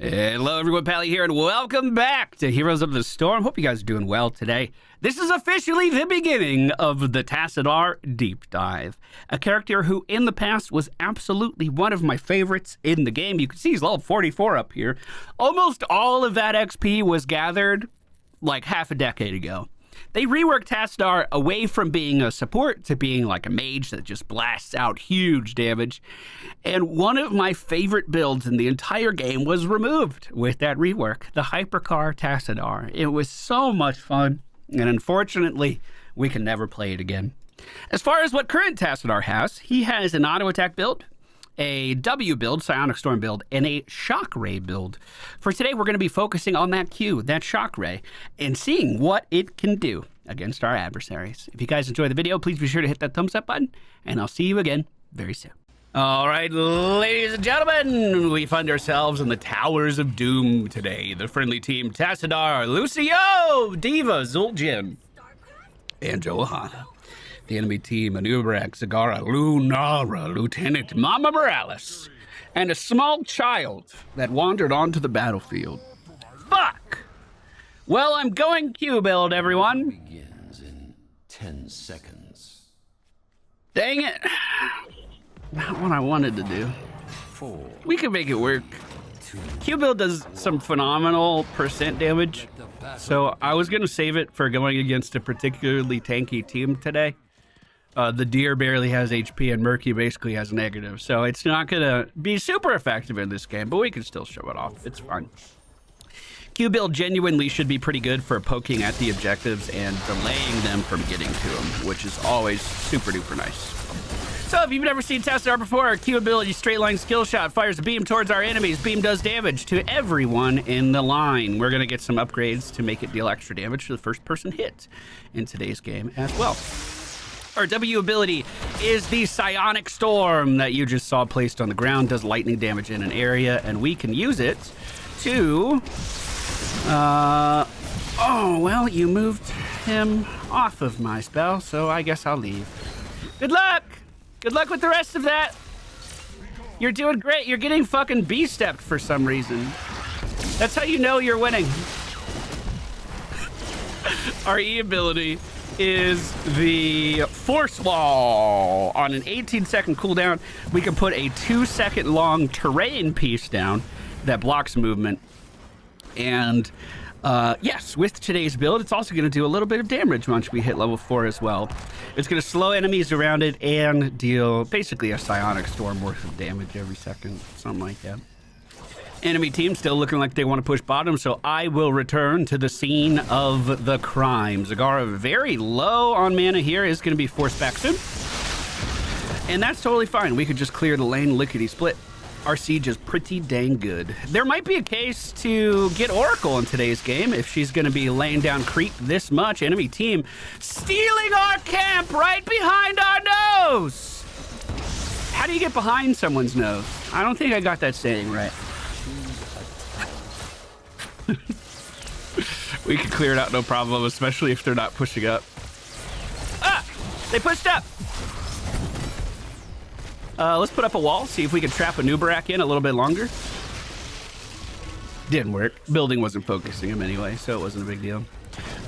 Hello everyone, Pally here, and welcome back to Heroes of the Storm. Hope you guys are doing well today. This is officially the beginning of the Tassadar Deep Dive, a character who in the past was absolutely one of my favorites in the game. You can see he's level 44 up here. Almost all of that XP was gathered like half a decade ago. They reworked Tassadar away from being a support to being like a mage that just blasts out huge damage. And one of my favorite builds in the entire game was removed with that rework, the Hypercar Tassadar. It was so much fun, and unfortunately, we can never play it again. As far as what current Tassadar has, he has an auto attack build, a W build, Psionic Storm build, and a Shock Ray build. For today, we're going to be focusing on that Q, that Shock Ray, and seeing what it can do against our adversaries. If you guys enjoyed the video, please be sure to hit that thumbs up button, and I'll see you again very soon. All right, ladies and gentlemen, we find ourselves in the Towers of Doom today. The friendly team, Tassadar, Lucio, Diva, Zul'jin, and Johanna. The enemy team, Anubrak, Zagara, Lunara, Lieutenant Mama Morales, and a small child that wandered onto the battlefield. Fuck! Well, I'm going Q build, everyone. Begins in 10 seconds. Dang it. Not what I wanted to do. 4. We can make it work. Q build does some phenomenal percent damage, so I was going to save it for going against a particularly tanky team today. The deer barely has HP and Murky basically has negative, so it's not going to be super effective in this game, but we can still show it off. It's fun. Q build genuinely should be pretty good for poking at the objectives and delaying them from getting to them, which is always super duper nice. So if you've never seen Tassadar before, our Q ability straight line skill shot fires a beam towards our enemies. Beam does damage to everyone in the line. We're going to get some upgrades to make it deal extra damage to the first person hit in today's game as well. Our W ability is the Psionic Storm that you just saw placed on the ground, does lightning damage in an area, and we can use it to... oh, well, you moved him off of my spell, so I guess I'll leave. Good luck! Good luck with the rest of that. You're doing great. You're getting fucking B-stepped for some reason. That's how you know you're winning. Our E ability is the Force Wall. On an 18-second cooldown, we can put a 2-second long terrain piece down that blocks movement. And yes, with today's build, it's also going to do a little bit of damage once we hit level 4 as well. It's going to slow enemies around it and deal basically a Psionic Storm worth of damage every second, something like that. Enemy team still looking like they want to push bottom, so I will return to the scene of the crime. Zagara very low on mana here, is going to be forced back soon. And that's totally fine. We could just clear the lane lickety-split. Our siege is pretty dang good. There might be a case to get Oracle in today's game if she's going to be laying down creep this much. Enemy team stealing our camp right behind our nose. How do you get behind someone's nose? I don't think I got that saying right. We can clear it out no problem, especially if they're not pushing up. Ah! They pushed up! Let's put up a wall, see if we can trap a Nubarak in a little bit longer. Didn't work. Building wasn't focusing him anyway, so it wasn't a big deal.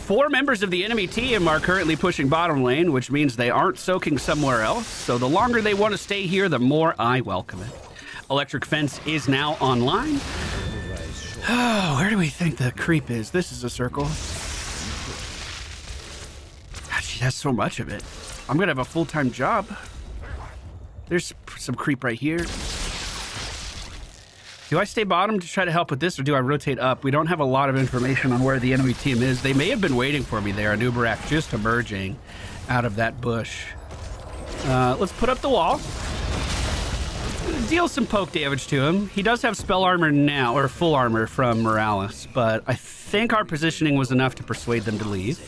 4 members of the enemy team are currently pushing bottom lane, which means they aren't soaking somewhere else. So the longer they want to stay here, the more I welcome it. Electric fence is now online. Oh, where do we think the creep is? This is a circle. God, she has so much of it. I'm going to have a full-time job. There's some creep right here. Do I stay bottom to try to help with this, or do I rotate up? We don't have a lot of information on where the enemy team is. They may have been waiting for me there. Nubarak just emerging out of that bush. Let's put up the wall. Deal some poke damage to him. He does have spell armor now, or full armor from Morales, but I think our positioning was enough to persuade them to leave.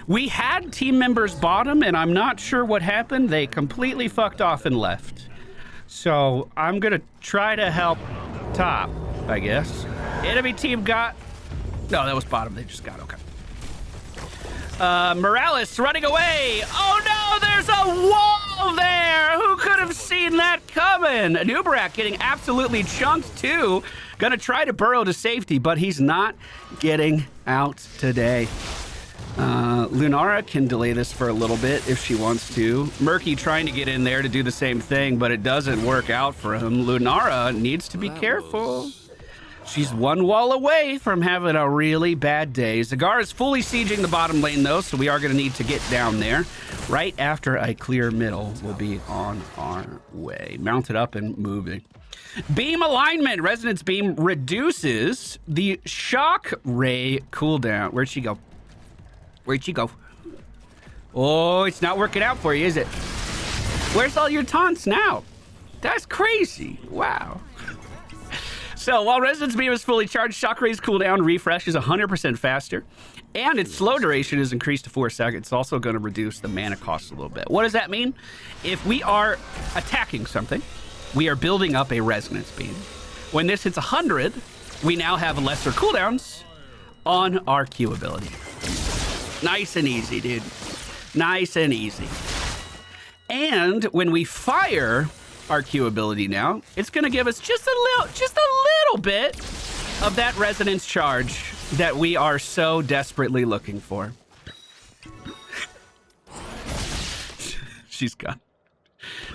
We had team members bottom, and I'm not sure what happened. They completely fucked off and left. So I'm gonna try to help top, I guess. Enemy team got... No, that was bottom. They just got, okay. Morales running away. Oh no, there's a wall! wall there! Who could have seen that coming? Nubarak getting absolutely chunked too. Gonna try to burrow to safety, but he's not getting out today. Lunara can delay this for a little bit if she wants to. Murky trying to get in there to do the same thing, but it doesn't work out for him. Lunara needs to be careful. She's one wall away from having a really bad day. Zagar is fully sieging the bottom lane, though, so we are going to need to get down there. Right after I clear middle, we'll be on our way. Mounted up and moving. Beam alignment. Resonance beam reduces the shock ray cooldown. Where'd she go? Where'd she go? Oh, it's not working out for you, is it? Where's all your taunts now? That's crazy. Wow. So while Resonance Beam is fully charged, Shock Ray's cooldown refresh is 100% faster, and its slow duration is increased to 4 seconds. It's also going to reduce the mana cost a little bit. What does that mean? If we are attacking something, we are building up a Resonance Beam. When this hits 100, we now have lesser cooldowns on our Q ability. Nice and easy, dude. Nice and easy. And when we fire our Q ability now, it's going to give us just a little bit of that resonance charge that we are so desperately looking for. She's gone.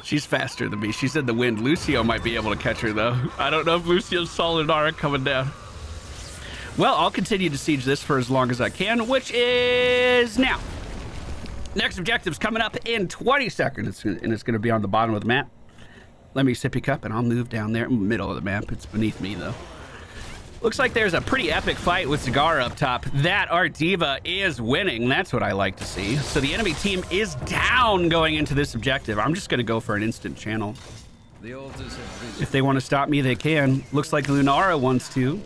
She's faster than me. She's in the wind. Lucio might be able to catch her, though. I don't know if Lucio's saw Lunara coming down. Well, I'll continue to siege this for as long as I can, which is now. Next objective's coming up in 20 seconds, and it's going to be on the bottom of the map. Let me sippy cup, and I'll move down there in the middle of the map. It's beneath me, though. Looks like there's a pretty epic fight with Cigar up top. That our diva is winning. That's what I like to see. So the enemy team is down going into this objective. I'm just going to go for an instant channel. If they want to stop me, they can. Looks like Lunara wants to.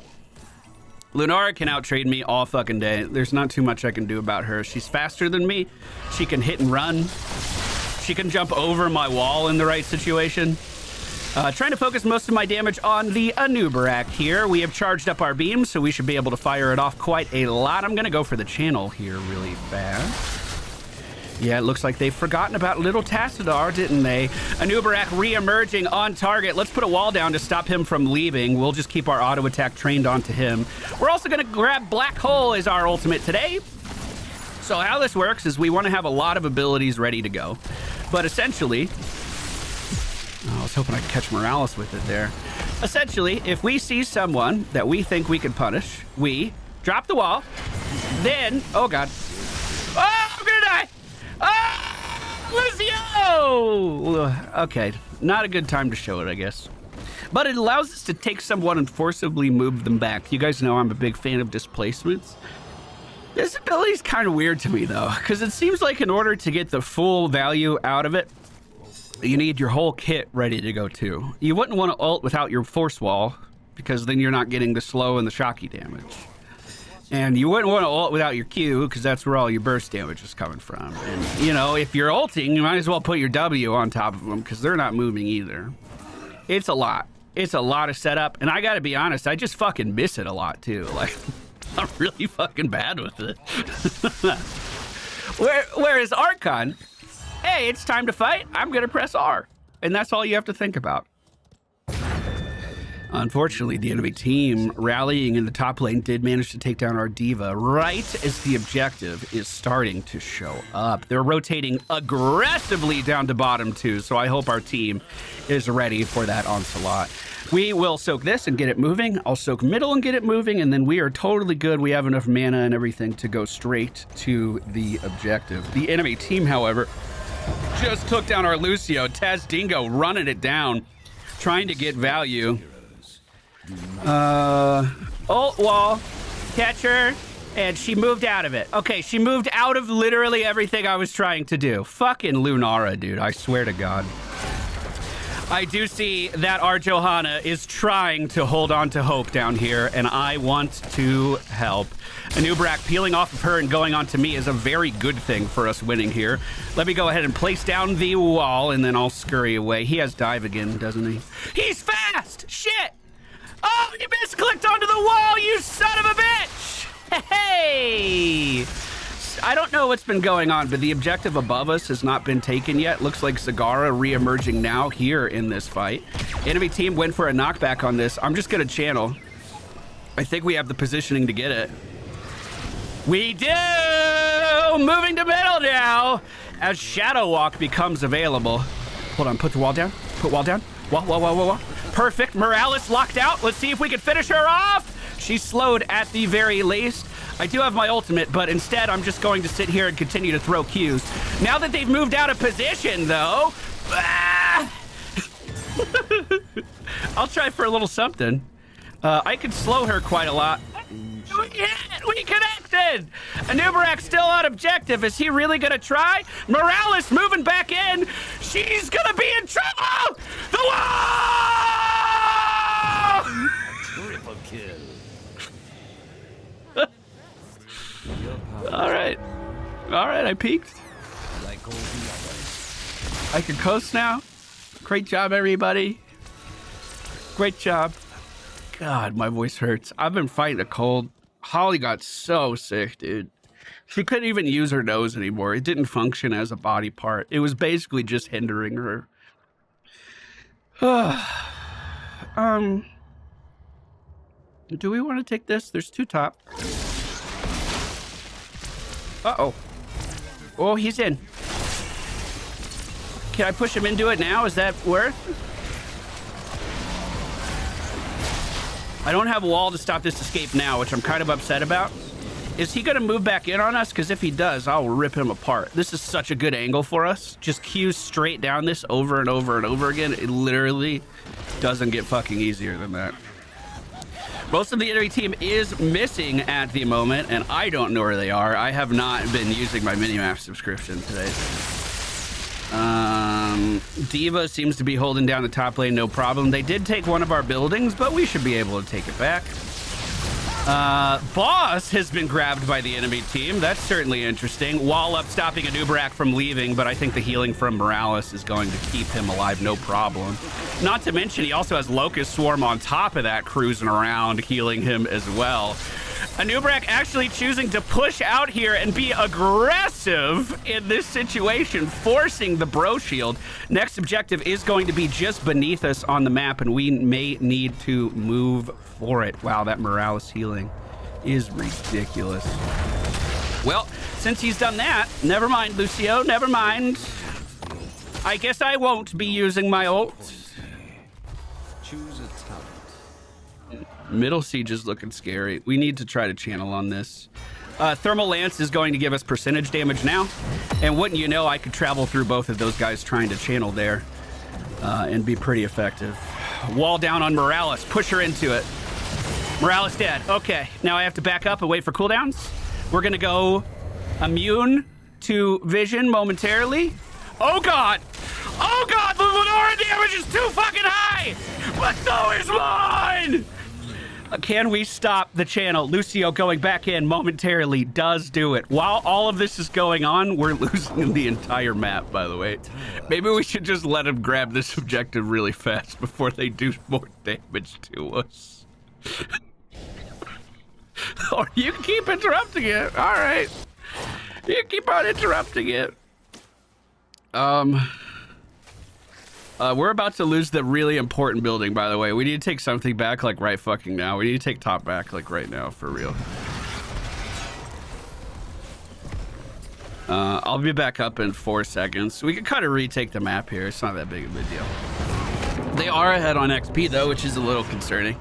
Lunara can outtrade me all fucking day. There's not too much I can do about her. She's faster than me. She can hit and run. She can jump over my wall in the right situation. Trying to focus most of my damage on the Anubarak here. We have charged up our beam, so we should be able to fire it off quite a lot. I'm going to go for the channel here really fast. Yeah, it looks like they've forgotten about little Tassadar, didn't they? Anubarak re-emerging on target. Let's put a wall down to stop him from leaving. We'll just keep our auto attack trained onto him. We're also going to grab Black Hole as our ultimate today. So how this works is we want to have a lot of abilities ready to go. But essentially... I was hoping I could catch Morales with it there. Essentially, if we see someone that we think we can punish, we drop the wall, then... Oh, God. Oh, I'm gonna die! Oh, Lucio! Okay, not a good time to show it, I guess. But it allows us to take someone and forcibly move them back. You guys know I'm a big fan of displacements. This ability is kind of weird to me, though, because it seems like in order to get the full value out of it, you need your whole kit ready to go, too. You wouldn't want to ult without your force wall, because then you're not getting the slow and the shocky damage. And you wouldn't want to ult without your Q, because that's where all your burst damage is coming from. And, you know, if you're ulting, you might as well put your W on top of them, because they're not moving either. It's a lot. It's a lot of setup, and I gotta be honest, I just fucking miss it a lot, too. Like, I'm really fucking bad with it. Whereas Archon... Hey, it's time to fight. I'm going to press R. And that's all you have to think about. Unfortunately, the enemy team rallying in the top lane did manage to take down our diva right as the objective is starting to show up. They're rotating aggressively down to bottom too, so I hope our team is ready for that onslaught. We will soak this and get it moving. I'll soak middle and get it moving, and then we are totally good. We have enough mana and everything to go straight to the objective. The enemy team, however, just took down our Lucio. Taz Dingo running it down, trying to get value. Ult wall, catch her, and she moved out of it. Okay, she moved out of literally everything I was trying to do. Fucking Lunara, dude, I swear to God. I do see that our Johanna is trying to hold on to hope down here, and I want to help. Anubarak peeling off of her and going on to me is a very good thing for us winning here. Let me go ahead and place down the wall, and then I'll scurry away. He has dive again, doesn't he? He's fast! Shit! Oh, you misclicked onto the wall, you son of a bitch! Hey! I don't know what's been going on, but the objective above us has not been taken yet. Looks like Zagara re-emerging now here in this fight. Enemy team went for a knockback on this. I'm just gonna channel. I think we have the positioning to get it. We do! Moving to middle now as Shadow Walk becomes available. Hold on, put the wall down. Put wall down. Wall. Perfect. Morales locked out. Let's see if we can finish her off. She's slowed at the very least. I do have my ultimate, but instead I'm just going to sit here and continue to throw Qs. Now that they've moved out of position, though, I'll try for a little something. I could slow her quite a lot. We connected! Anubarak still on objective. Is he really gonna try? Morales moving back in. She's gonna be in trouble! The wall! Triple kill. All right, I peaked. Like all the others. I can coast now. Great job, everybody. Great job. God, my voice hurts. I've been fighting a cold. Holly got so sick, dude. She couldn't even use her nose anymore. It didn't function as a body part. It was basically just hindering her. Do we want to take this? There's 2 top. Uh-oh. Oh, he's in. Can I push him into it now? Is that worth? I don't have a wall to stop this escape now, which I'm kind of upset about. Is he gonna move back in on us? Because if he does, I'll rip him apart. This is such a good angle for us. Just Q straight down this over and over and over again. It literally doesn't get fucking easier than that. Most of the enemy team is missing at the moment, and I don't know where they are. I have not been using my minimap subscription today. Diva seems to be holding down the top lane, no problem. They did take one of our buildings, but we should be able to take it back. Boss has been grabbed by the enemy team. That's certainly interesting. Wall up, stopping Anubarak from leaving, but I think the healing from Morales is going to keep him alive, no problem. Not to mention, he also has Locust Swarm on top of that, cruising around, healing him as well. Anubarak actually choosing to push out here and be aggressive in this situation, forcing the bro shield. Next objective is going to be just beneath us on the map, and we may need to move for it. Wow, that Morales healing is ridiculous. Well, since he's done that, never mind, Lucio, never mind. I guess I won't be using my ult. Choose a talent. Middle siege is looking scary. We need to try to channel on this. Thermal Lance is going to give us percentage damage now. And wouldn't you know, I could travel through both of those guys trying to channel there and be pretty effective. Wall down on Morales. Push her into it. Morales dead. Okay, now I have to back up and wait for cooldowns. We're going to go immune to vision momentarily. Oh, God. Oh, God, the Lenora damage is too fucking high. But so is mine. Can we stop the channel? Lucio going back in momentarily does do it. While all of this is going on, we're losing the entire map, by the way. Maybe we should just let him grab this objective really fast before they do more damage to us. Or you can keep interrupting it. All right. You can keep on interrupting it. We're about to lose the really important building, by the way. We need to take something back, like, right fucking now. We need to take top back, like, right now, for real. I'll be back up in 4 seconds. We can kind of retake the map here. It's not that big of a deal. They are ahead on XP, though, which is a little concerning.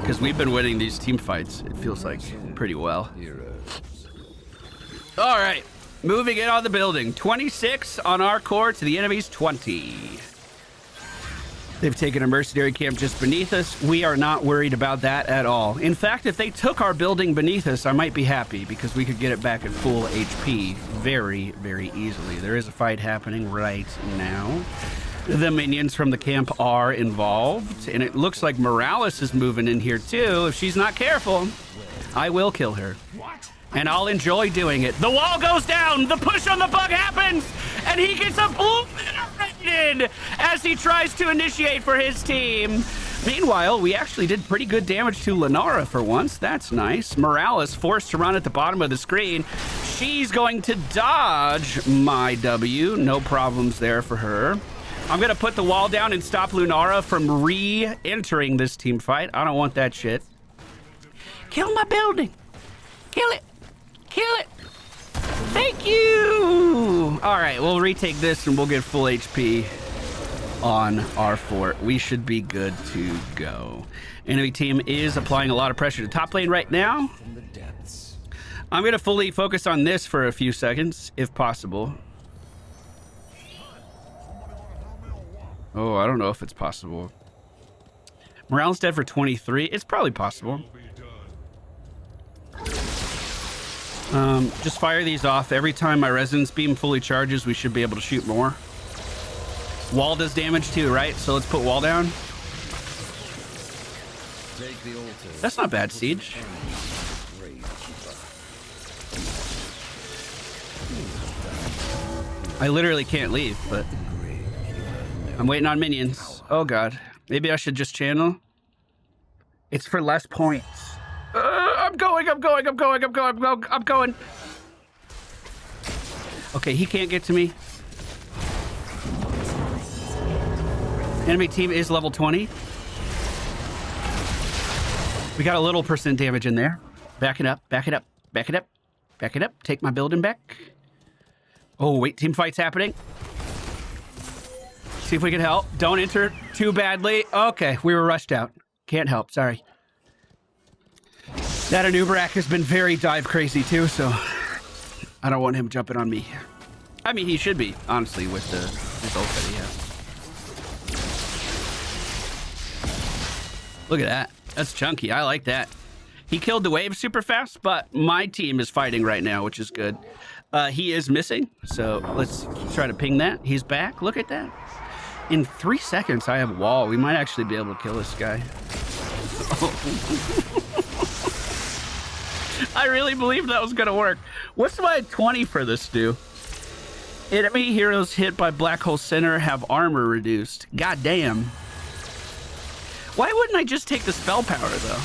Because we've been winning these team fights, it feels like, pretty well. All right. Moving in on the building. 26 on our core to the enemy's 20. They've taken a mercenary camp just beneath us. We are not worried about that at all. In fact, if they took our building beneath us, I might be happy because we could get it back at full HP very, very easily. There is a fight happening right now. The minions from the camp are involved, and it looks like Morales is moving in here too. If she's not careful, I will kill her. What? And I'll enjoy doing it. The wall goes down, the push on the bug happens, and he gets obliterated as he tries to initiate for his team. Meanwhile, we actually did pretty good damage to Lenara for once. That's nice. Morales forced to run at the bottom of the screen. She's going to dodge my W. No problems there for her. I'm going to put the wall down and stop Lunara from re-entering this team fight. I don't want that shit. Kill my building. Kill it. Kill it. Thank you. All right, we'll retake this and we'll get full HP on our fort. We should be good to go. Enemy team is applying a lot of pressure to top lane right now. I'm going to fully focus on this for a few seconds, if possible. Oh, I don't know if it's possible. Morale's dead for 23. It's probably possible. Just fire these off. Every time my resonance beam fully charges, we should be able to shoot more. Wall does damage too, right? So let's put wall down. That's not bad, Siege. I literally can't leave, but I'm waiting on minions. Oh god. Maybe I should just channel. It's for less points. I'm going. Okay, he can't get to me. Enemy team is level 20. We got a little percent damage in there. Back it up. Take my building back. Oh, wait, team fight's happening. See if we can help. Don't enter too badly. Okay, we were rushed out. Can't help, sorry. That Anubrak has been very dive crazy too, so I don't want him jumping on me. I mean, he should be, honestly, with the ult that he has. Look at that. That's chunky. I like that. He killed the wave super fast, but my team is fighting right now, which is good. He is missing, so let's try to ping that. He's back. Look at that. In 3 seconds, I have wall. We might actually be able to kill this guy. I really believed that was going to work. What's my 20 for this do? Enemy heroes hit by black hole center have armor reduced. God damn. Why wouldn't I just take the spell power, though?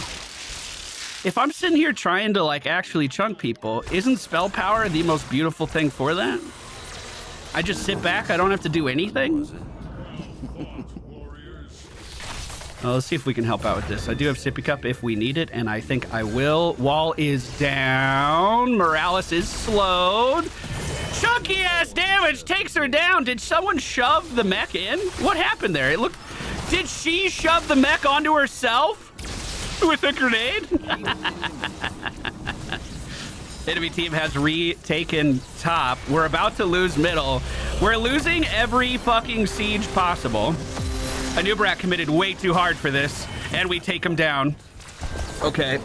If I'm sitting here trying to, like, actually chunk people, isn't spell power the most beautiful thing for that? I just sit back, I don't have to do anything? Well, let's see if we can help out with this. I do have Sippy Cup if we need it, and I think I will. Wall is down. Morales is slowed. Chunky ass damage takes her down. Did someone shove the mech in? What happened there? It looked... Did she shove the mech onto herself? With a grenade? Enemy team has retaken top. We're about to lose middle. We're losing every fucking siege possible. Anubrak committed way too hard for this, and we take him down. Okay.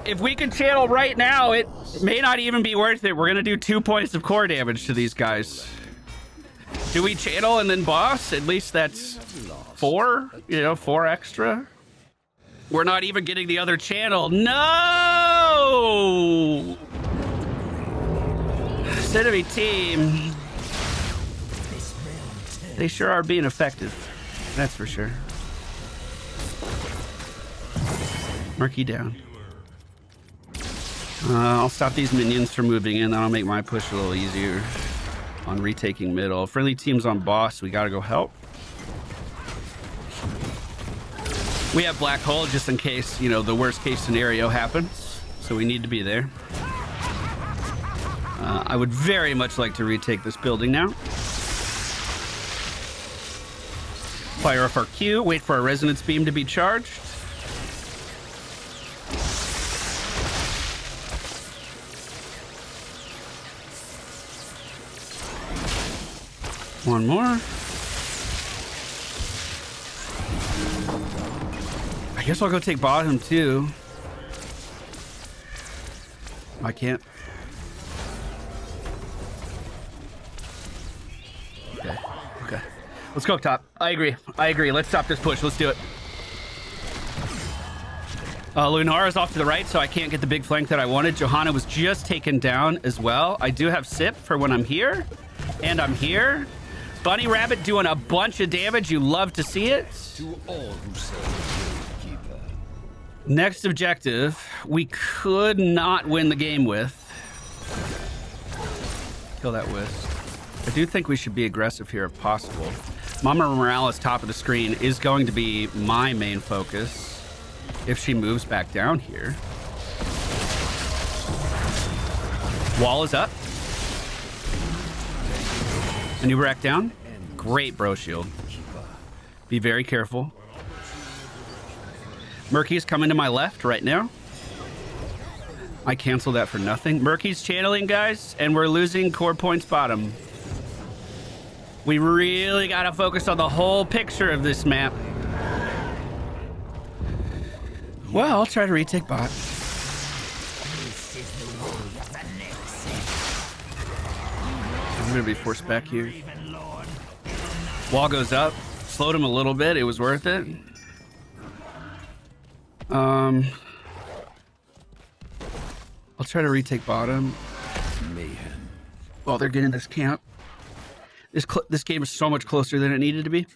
If we can channel right now, it may not even be worth it. We're gonna do 2 points of core damage to these guys. Do we channel and then boss? At least that's 4, 4 extra. We're not even getting the other channel. No! Enemy team. They sure are being effective. That's for sure. Murky down. I'll stop these minions from moving in. That'll make my push a little easier on retaking middle. Friendly team's on boss. We gotta go help. We have black hole just in case, the worst case scenario happens. So we need to be there. I would very much like to retake this building now. Fire off our Q, wait for our resonance beam to be charged. One more. I guess I'll go take bottom too. I can't. Okay. Let's go top. I agree. Let's stop this push. Let's do it. Lunara's off to the right, so I can't get the big flank that I wanted. Johanna was just taken down as well. I do have Sip for when I'm here, and I'm here. Bunny Rabbit doing a bunch of damage. You love to see it. To all who serve the Keeper. Next objective, we could not win the game with. Kill that Wisp. I do think we should be aggressive here if possible. Mama Morales, top of the screen, is going to be my main focus if she moves back down here. Wall is up. A new rack down. Great bro shield. Be very careful. Murky's coming to my left right now. I cancel that for nothing. Murky's channeling, guys, and we're losing core points bottom. We really gotta focus on the whole picture of this map. Well, I'll try to retake bot. I'm gonna be forced back here. Wall goes up. Slowed him a little bit. It was worth it. I'll try to retake bottom. Mayhem. While they're getting this camp. This game is so much closer than it needed to be.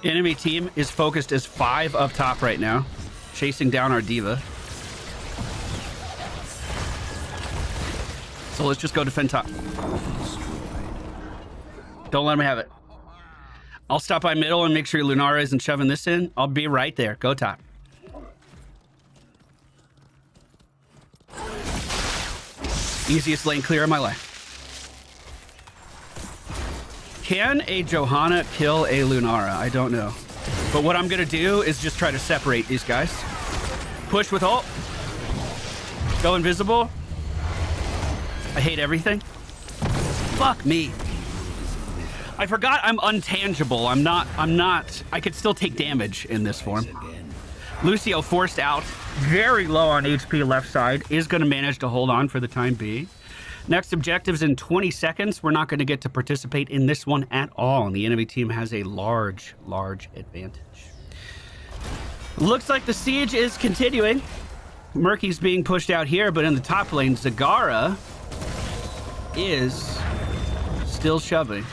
Enemy team is focused as 5 up top right now, chasing down our diva. So let's just go defend top. Don't let him have it. I'll stop by middle and make sure Lunara isn't shoving this in. I'll be right there. Go top. Easiest lane clear of my life. Can a Johanna kill a Lunara? I don't know. But what I'm going to do is just try to separate these guys. Push with ult. Go invisible. I hate everything. Fuck me. I forgot I'm untangible. I'm not. I could still take damage in this form. Lucio forced out. Very low on HP left side. Is going to manage to hold on for the time being. Next objective's in 20 seconds. We're not going to get to participate in this one at all. And the enemy team has a large advantage. Looks like the siege is continuing. Murky's being pushed out here, but in the top lane, Zagara is still shoving.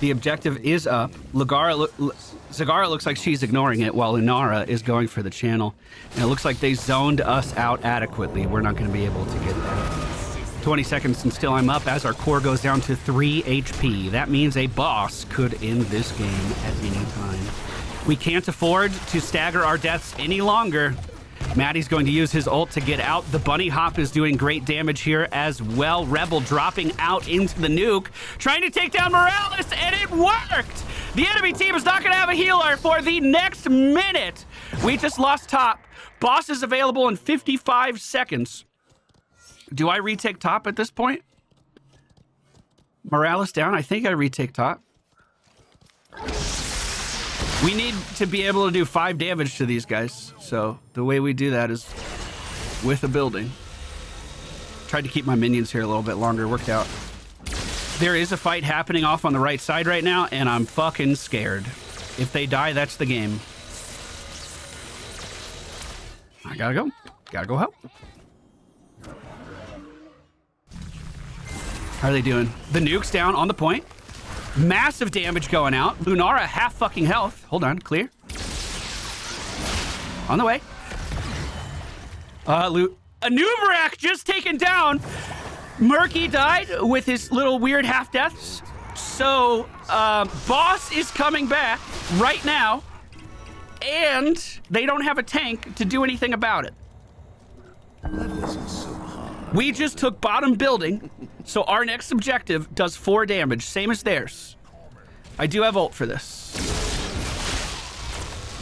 The objective is up. Zagara looks like she's ignoring it while Lunara is going for the channel. And it looks like they zoned us out adequately. We're not going to be able to get that. 20 seconds and still I'm up as our core goes down to 3 HP. That means a boss could end this game at any time. We can't afford to stagger our deaths any longer. Maddie's going to use his ult to get out. The bunny hop is doing great damage here as well. Rebel dropping out into the nuke, trying to take down Morales, and it worked! The enemy team is not going to have a healer for the next minute. We just lost top. Boss is available in 55 seconds. Do I retake top at this point? Morales down. I think I retake top. We need to be able to do 5 damage to these guys. So the way we do that is with a building. Tried to keep my minions here a little bit longer. Worked out. There is a fight happening off on the right side right now, and I'm fucking scared. If they die, that's the game. I gotta go. Gotta go help. How are they doing? The nuke's down on the point. Massive damage going out. Lunara half fucking health. Hold on, clear. On the way. A Nuvarak just taken down. Murky died with his little weird half deaths. So, boss is coming back right now. And they don't have a tank to do anything about it. That wasn't so hard. We just took bottom building, so our next objective does 4 damage, same as theirs. I do have ult for this.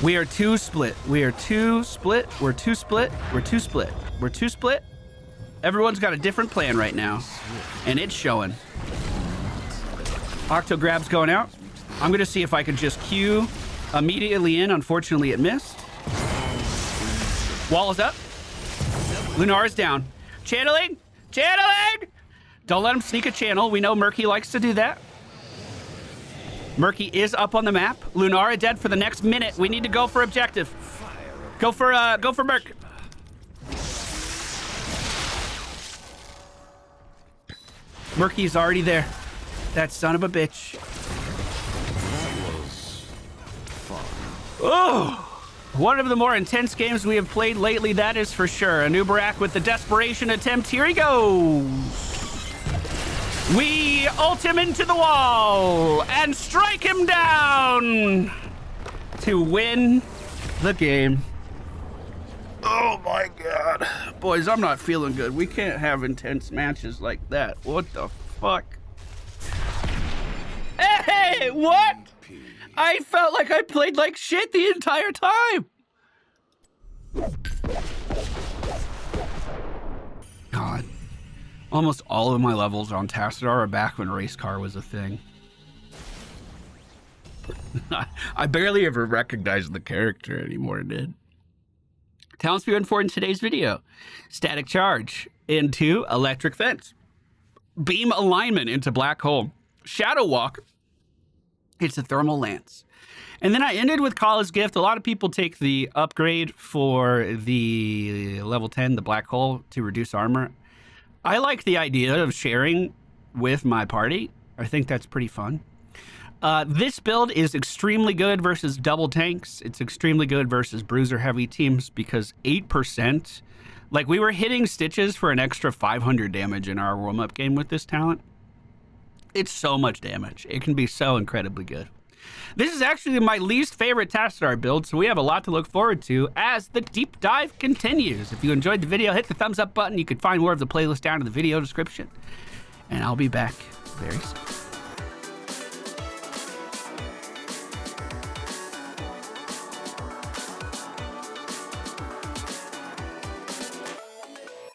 We are 2 split. We are 2 split. We're 2 split. We're 2 split. We're 2 split. Everyone's got a different plan right now, and it's showing. Octo grab's going out. I'm going to see if I can just Q immediately in. Unfortunately, it missed. Wall is up. Lunara's down. Channeling! Channeling! Don't let him sneak a channel. We know Murky likes to do that. Murky is up on the map. Lunara dead for the next minute. We need to go for objective. Go for Murk. Murky's already there. That son of a bitch. That was fun. Oh! One of the more intense games we have played lately, that is for sure. Anubarak with the desperation attempt. Here he goes. We ult him into the wall and strike him down to win the game. Oh my God. Boys, I'm not feeling good. We can't have intense matches like that. What the fuck? Hey, what? I felt like I played like shit the entire time. God. Almost all of my levels on Tassadar are back when race car was a thing. I barely ever recognized the character anymore, dude. Talents we went for in today's video. Static charge into electric fence. Beam alignment into black hole. Shadow walk. It's a thermal lance. And then I ended with Kala's gift. A lot of people take the upgrade for the level 10, the black hole, to reduce armor. I like the idea of sharing with my party. I think that's pretty fun. This build is extremely good versus double tanks. It's extremely good versus bruiser heavy teams because 8%, like we were hitting Stitches for an extra 500 damage in our warm-up game with this talent. It's so much damage. It can be so incredibly good. This is actually my least favorite Tassadar build, so we have a lot to look forward to as the deep dive continues. If you enjoyed the video, hit the thumbs up button. You can find more of the playlist down in the video description. And I'll be back very soon.